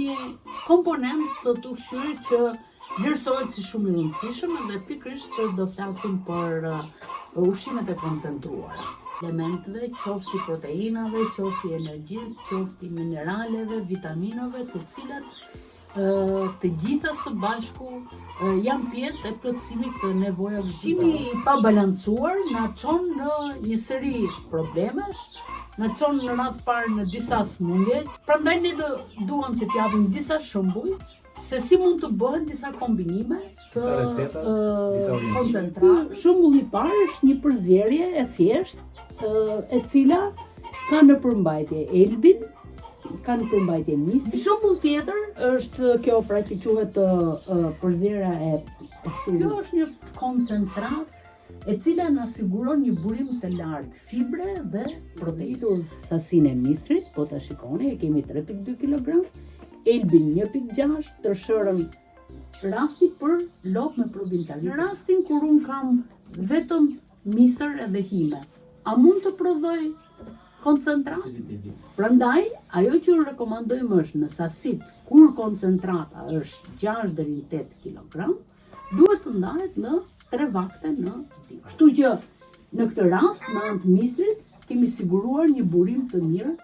një komponent të ushqyrit që vlerësohet si shumë i rëndësishëm dhe pikërisht do flasim për ushqimet e koncentruara. Elementeve, qofti proteinave, qofti energjisë, qofti mineraleve, vitaminove, të cilat të gjitha së bashku janë pjesë e plotësimit të nevojave. Ushqimi i pabalancuar na çon në një seri problemesh, na çon në radhë parë në disa sëmundje. Prandaj ne duam që t'japim disa shembuj se si mund të bëhen disa kombinime të koncentrat. Shembulli i parë është një përzierje e thjeshtë e cila ka në përmbajtje elbin, ka në përmbajtje misë. Shembull tjetër është kjo pra që quhet përzierja e sulmit. Kjo është një koncentrat e cila na siguron një burim të lartë fibre dhe proteinë. Sasinë e misrit, po ta shikoni, e kemi 3.2 kg, elbin 1.6, tërshërën rasti për lop me prodhim kalit. Në rastin kur unë kam vetëm misër edhe hime, a mund të prodhoj koncentrat? Prandaj, ajo që rekomandojmë është në sasit kur koncentrata është 6 deri në 8 kg, duhet të ndahet në 3 vakte në ditë. Kështu që në këtë rast, në anë të misrit, kemi siguruar një burim të mirë